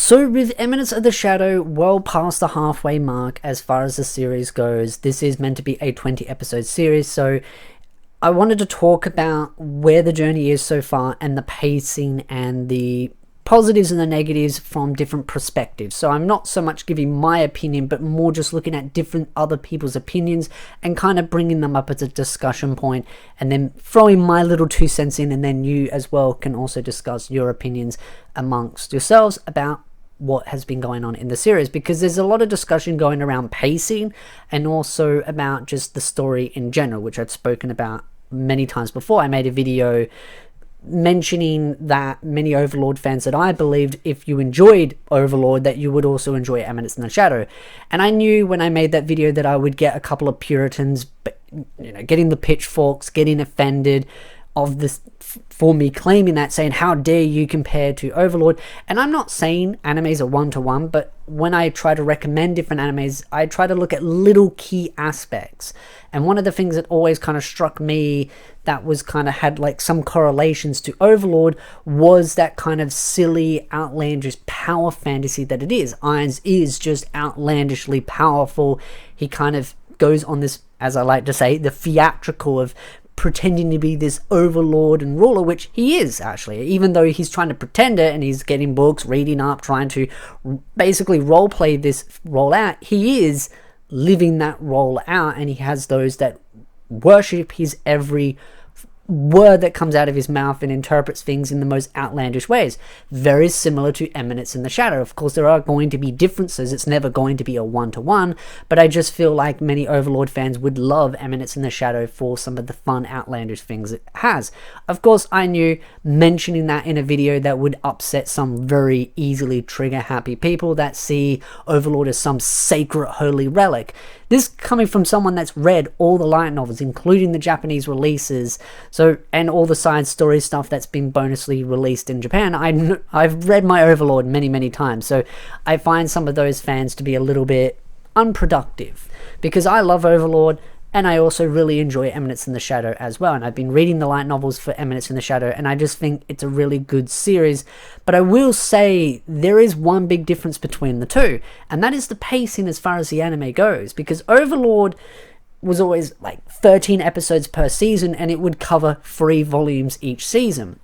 So with Eminence of the Shadow well past the halfway mark as far as the series goes, this is meant to be a 20 episode series, so I wanted to talk about where the journey is so far and the pacing and the positives and the negatives from different perspectives. So I'm not so much giving my opinion, but more just looking at different other people's opinions and kind of bringing them up as a discussion point, and then throwing my little 2 cents in, and then you as well can also discuss your opinions amongst yourselves about what has been going on in the series, because there's a lot of discussion going around pacing and also about just the story in general, which I've spoken about many times before. I made a video mentioning that many Overlord fans that I believed if you enjoyed Overlord that you would also enjoy Eminence in the Shadow, and I knew when I made that video that I would get a couple of Puritans, getting the pitchforks, getting offended of this for me claiming that, saying how dare you compare to Overlord. And I'm not saying animes are one-to-one, but when I try to recommend different animes, I try to look at little key aspects. And one of the things that always kind of struck me that was kind of had like some correlations to Overlord was that kind of silly, outlandish power fantasy that it is. Irons is just outlandishly powerful. He kind of goes on this, as I like to say, the theatrical of pretending to be this overlord and ruler, which he is actually, even though he's trying to pretend it and he's getting books, reading up, trying to basically role play this role out. He is living that role out, and he has those that worship his every word that comes out of his mouth and interprets things in the most outlandish ways. Very similar to Eminence in the Shadow. Of course, there are going to be differences. It's never going to be a one-to-one, but I just feel like many Overlord fans would love Eminence in the Shadow for some of the fun, outlandish things it has. Of course, I knew mentioning that in a video that would upset some very easily trigger-happy people that see Overlord as some sacred, holy relic. This coming from someone that's read all the light novels, including the Japanese releases, and all the side story stuff that's been bonusly released in Japan. I've read my Overlord many times, so I find some of those fans to be a little bit unproductive, because I love Overlord and I also really enjoy Eminence in the Shadow as well, and I've been reading the light novels for Eminence in the Shadow, and I just think it's a really good series. But I will say there is one big difference between the two, and that is the pacing as far as the anime goes, because Overlord was always like 13 episodes per season, and it would cover 3 volumes each season,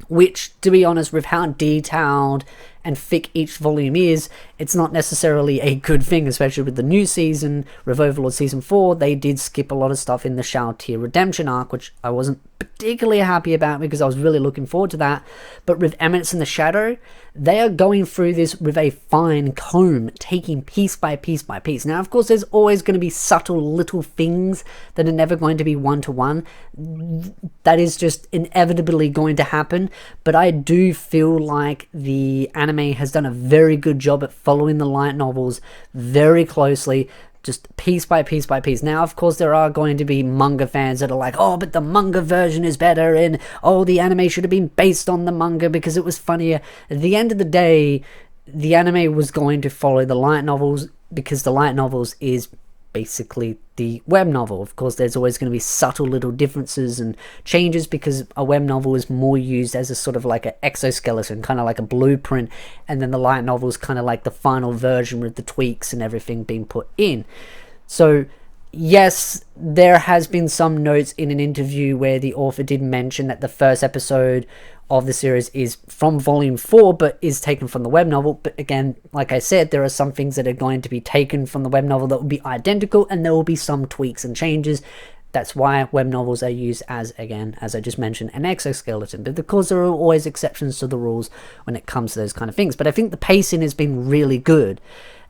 which, to be honest, with how detailed and thick each volume is, it's not necessarily a good thing, especially with the new season. With Overlord Season 4, they did skip a lot of stuff in the Shao-Tia redemption arc, which I wasn't particularly happy about because I was really looking forward to that. But with Eminence in the Shadow, they are going through this with a fine comb, taking piece by piece by piece. Now, of course, there's always going to be subtle little things that are never going to be one-to-one. That is just inevitably going to happen. But I do feel like the anime has done a very good job at following the light novels very closely, just piece by piece by piece. Now, of course, there are going to be manga fans that are like, oh, but the manga version is better, and oh, the anime should have been based on the manga because it was funnier. At the end of the day, the anime was going to follow the light novels because the light novels is basically the web novel. Of course, there's always going to be subtle little differences and changes because a web novel is more used as a sort of like an exoskeleton, kind of like a blueprint, and then the light novel is kind of like the final version with the tweaks and everything being put in. So yes, there has been some notes in an interview where the author did mention that the first episode of the series is from volume 4 but is taken from the web novel. But again, like I said, there are some things that are going to be taken from the web novel that will be identical, and there will be some tweaks and changes. That's why web novels are used as, again, as I just mentioned, an exoskeleton. But of course, there are always exceptions to the rules when it comes to those kind of things. But I think the pacing has been really good,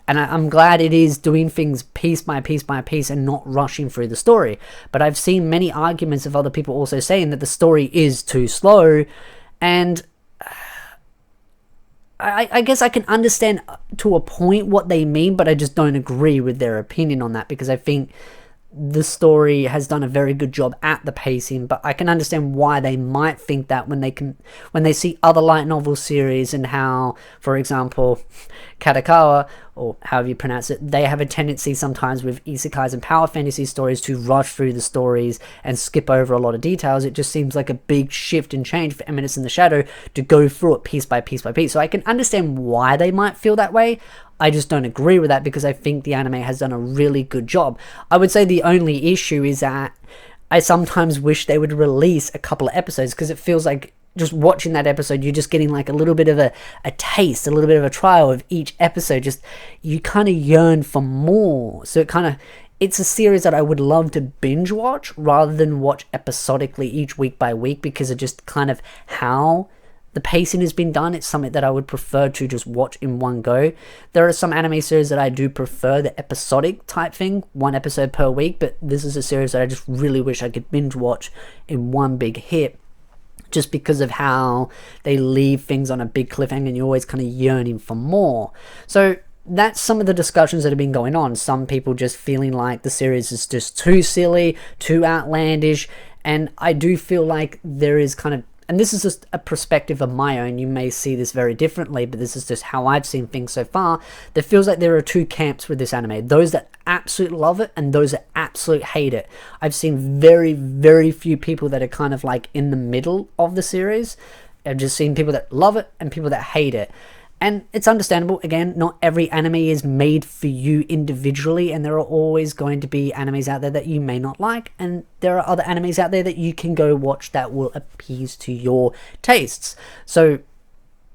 and I'm glad it is doing things piece by piece by piece and not rushing through the story. But I've seen many arguments of other people also saying that the story is too slow, and I guess I can understand to a point what they mean, but I just don't agree with their opinion on that, because I think the story has done a very good job at the pacing, but I can understand why they might think that when they see other light novel series and how, for example, Katakawa, or however you pronounce it, they have a tendency sometimes with isekais and power fantasy stories to rush through the stories and skip over a lot of details. It just seems like a big shift and change for Eminence in the Shadow to go through it piece by piece by piece. So I can understand why they might feel that way. I just don't agree with that because I think the anime has done a really good job. I would say the only issue is that I sometimes wish they would release a couple of episodes, because it feels like just watching that episode, you're just getting like a little bit of a taste, a little bit of a trial of each episode. Just, you kind of yearn for more. So it's a series that I would love to binge watch rather than watch episodically each week by week, because of just kind of how the pacing has been done. It's something that I would prefer to just watch in one go. There are some anime series that I do prefer the episodic type thing, one episode per week, but this is a series that I just really wish I could binge watch in one big hit, just because of how they leave things on a big cliffhanger and you're always kind of yearning for more. So that's some of the discussions that have been going on. Some people just feeling like the series is just too silly, too outlandish, and I do feel like there is kind of, and this is just a perspective of my own, you may see this very differently, but this is just how I've seen things so far. There feels like there are two camps with this anime. Those that absolutely love it and those that absolutely hate it. I've seen very, very few people that are kind of like in the middle of the series. I've just seen people that love it and people that hate it. And it's understandable. Again, not every anime is made for you individually, and there are always going to be animes out there that you may not like, and there are other animes out there that you can go watch that will appease to your tastes. So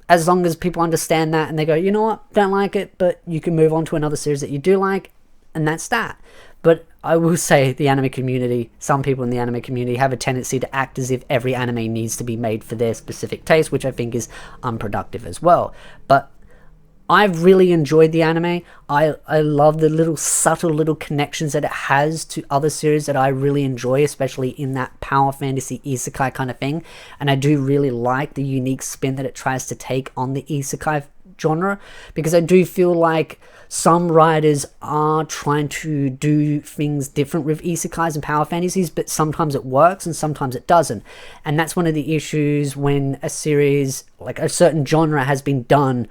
as long as people understand that and they go, you know what, don't like it, but you can move on to another series that you do like, and that's that. But I will say the anime community, some people in the anime community have a tendency to act as if every anime needs to be made for their specific taste, which I think is unproductive as well. But I've really enjoyed the anime. I love the little subtle little connections that it has to other series that I really enjoy, especially in that power fantasy isekai kind of thing. And I do really like the unique spin that it tries to take on the isekai genre, because I do feel like some writers are trying to do things different with isekais and power fantasies, but sometimes it works and sometimes it doesn't. And that's one of the issues when a series, like a certain genre, has been done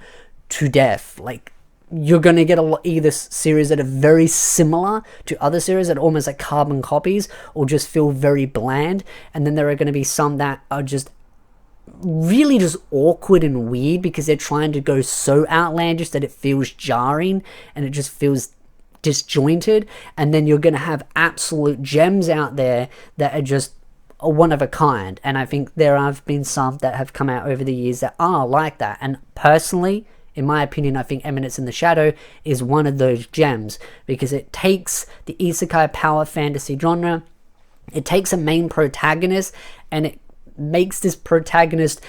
to death. Like, you're going to get either series that are very similar to other series that are almost like carbon copies, or just feel very bland, and then there are going to be some that are just really just awkward and weird because they're trying to go so outlandish that it feels jarring and it just feels disjointed. And then you're going to have absolute gems out there that are just one of a kind, and I think there have been some that have come out over the years that are like that. And personally, in my opinion, I think Eminence in the Shadow is one of those gems, because it takes the isekai power fantasy genre, it takes a main protagonist, and it makes this protagonist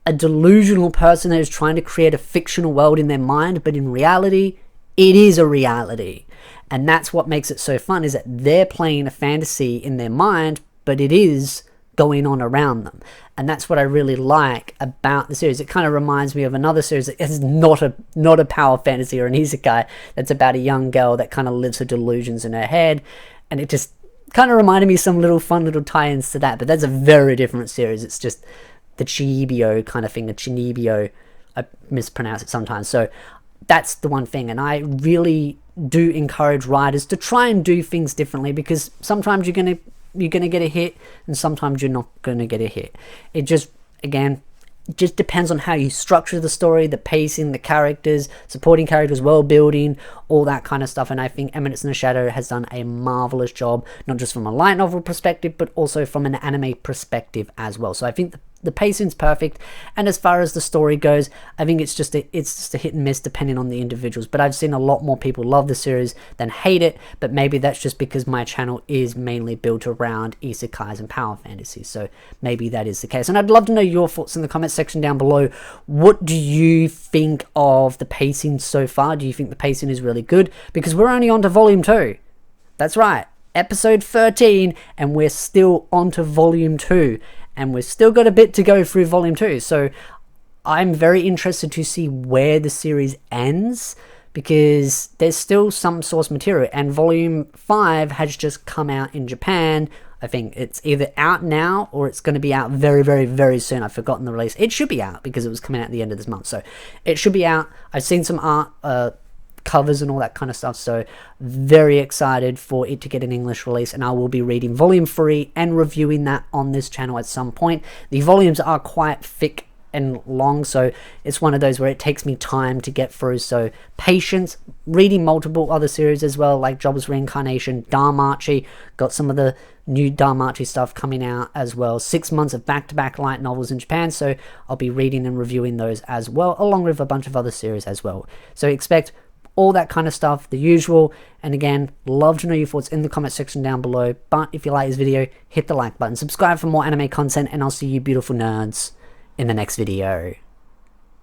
a delusional person that is trying to create a fictional world in their mind, but in reality, it is a reality. And that's what makes it so fun, is that they're playing a fantasy in their mind, but it is going on around them. And that's what I really like about the series. It kind of reminds me of another series that is not a power fantasy or an isekai, that's about a young girl that kind of lives her delusions in her head, and it just kind of reminded me of some little fun little tie-ins to that. But that's a very different series. It's just the Chibio kind of thing, the Chinibio. I mispronounce it sometimes. So that's the one thing. And I really do encourage writers to try and do things differently, because sometimes you're gonna get a hit and sometimes you're not gonna get a hit. It just, again, it just depends on how you structure the story, the pacing, the characters, supporting characters, world building, all that kind of stuff. And I think Eminence in the Shadow has done a marvelous job, not just from a light novel perspective, but also from an anime perspective as well. So I think the pacing's perfect, and as far as the story goes, I think it's just a hit and miss depending on the individuals. But I've seen a lot more people love the series than hate it, but maybe that's just because my channel is mainly built around isekais and power fantasy, so maybe that is the case. And I'd love to know your thoughts in the comment section down below. What do you think of the pacing so far? Do you think the pacing is really good? Because we're only on to volume 2. That's right, episode 13, and we're still on to volume 2. And we've still got a bit to go through volume 2. So I'm very interested to see where the series ends, because there's still some source material, and volume 5 has just come out in Japan. I think it's either out now or it's going to be out very, very, very soon. I've forgotten the release. It should be out because it was coming out at the end of this month, so it should be out. I've seen some art, covers and all that kind of stuff, so very excited for it to get an English release, and I will be reading volume 3 and reviewing that on this channel at some point. The volumes are quite thick and long, so it's one of those where it takes me time to get through, so patience. Reading multiple other series as well, like Jobless Reincarnation, Dharmachi, got some of the new Dharmachi stuff coming out as well. 6 months of back-to-back light novels in Japan, so I'll be reading and reviewing those as well, along with a bunch of other series as well. So expect all that kind of stuff, the usual. And again, love to know your thoughts in the comment section down below. But if you like this video, hit the like button, subscribe for more anime content, and I'll see you beautiful nerds in the next video.